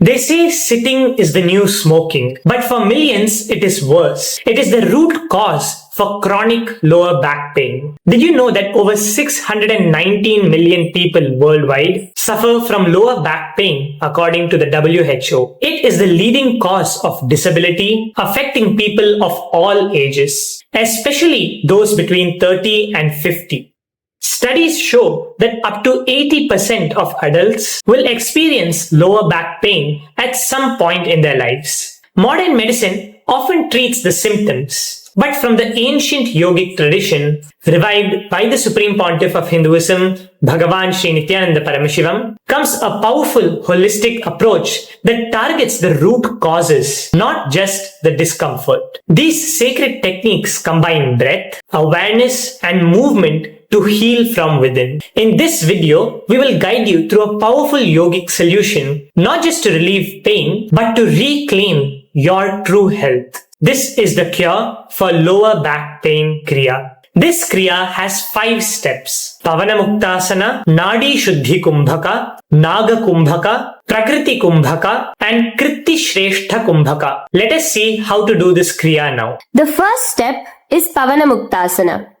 They say sitting is the new smoking, but for millions it is worse. It is the root cause for chronic lower back pain. Did you know that over 619 million people worldwide suffer from lower back pain according to the WHO? It is the leading cause of disability affecting people of all ages, especially those between 30 and 50. Studies show that up to 80% of adults will experience lower back pain at some point in their lives. Modern medicine often treats the symptoms, but from the ancient yogic tradition, revived by the Supreme Pontiff of Hinduism, Bhagavan Sri Nithyananda Paramashivam, comes a powerful holistic approach that targets the root causes, not just the discomfort. These sacred techniques combine breath, awareness, and movement to heal from within. In this video, we will guide you through a powerful yogic solution, not just to relieve pain, but to reclaim your true health. This is the cure for lower back pain Kriya. This Kriya has 5 steps: Pavanamuktasana, Nadi Shuddhi Kumbhaka, Naga Kumbhaka, Prakriti Kumbhaka, and Kritti Shrestha Kumbhaka. Let us see how to do this Kriya now. The first step is Pavanamuktasana.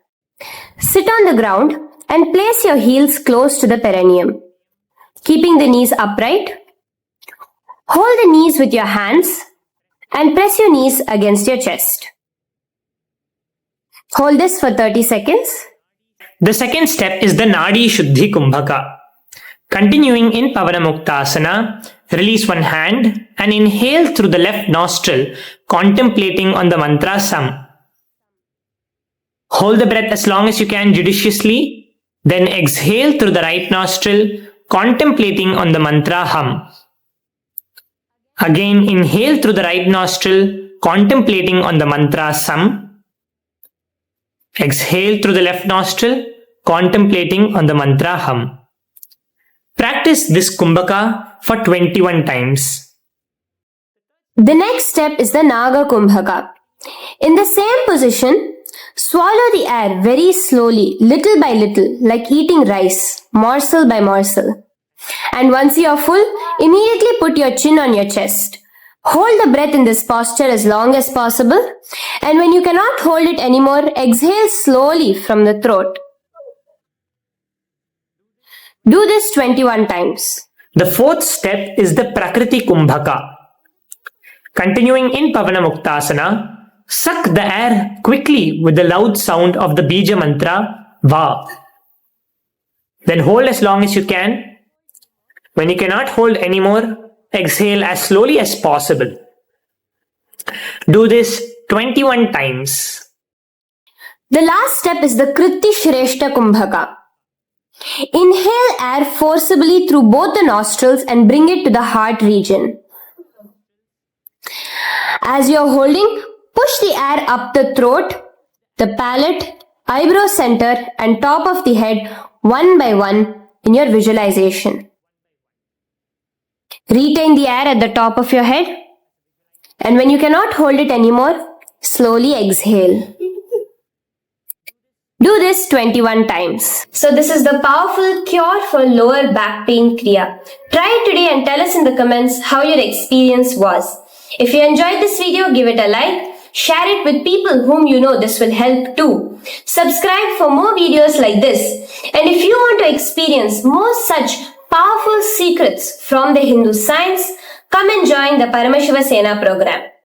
Sit on the ground and place your heels close to the perineum, keeping the knees upright. Hold the knees with your hands and press your knees against your chest. Hold this for 30 seconds. The second step is the Nadi Shuddhi Kumbhaka. Continuing in Pavanamuktasana, release one hand and inhale through the left nostril, contemplating on the mantra Sam. Hold the breath as long as you can judiciously, then exhale through the right nostril, contemplating on the mantra Hum. Again, inhale through the right nostril, contemplating on the mantra Sam. Exhale through the left nostril, contemplating on the mantra Hum. Practice this Kumbhaka for 21 times. The next step is the Naga Kumbhaka. In the same position, swallow the air very slowly, little by little, like eating rice, morsel by morsel. And once you are full, immediately put your chin on your chest. Hold the breath in this posture as long as possible, and when you cannot hold it anymore, exhale slowly from the throat. Do this 21 times. The fourth step is the Prakriti Kumbhaka. Continuing in Pavanamuktasana, suck the air quickly with the loud sound of the Bija mantra Va. Then hold as long as you can. When you cannot hold anymore, exhale as slowly as possible. Do this 21 times. The last step is the Kritti Shrestha Kumbhaka. Inhale air forcibly through both the nostrils and bring it to the heart region. As you are holding, push the air up the throat, the palate, eyebrow center, and top of the head one by one in your visualization. Retain the air at the top of your head, and when you cannot hold it anymore, slowly exhale. Do this 21 times. So this is the powerful cure for lower back pain Kriya. Try it today and tell us in the comments how your experience was. If you enjoyed this video, give it a like. Share it with people whom you know this will help too. Subscribe for more videos like this. And if you want to experience more such powerful secrets from the Hindu science, come and join the Paramashiva Sena program.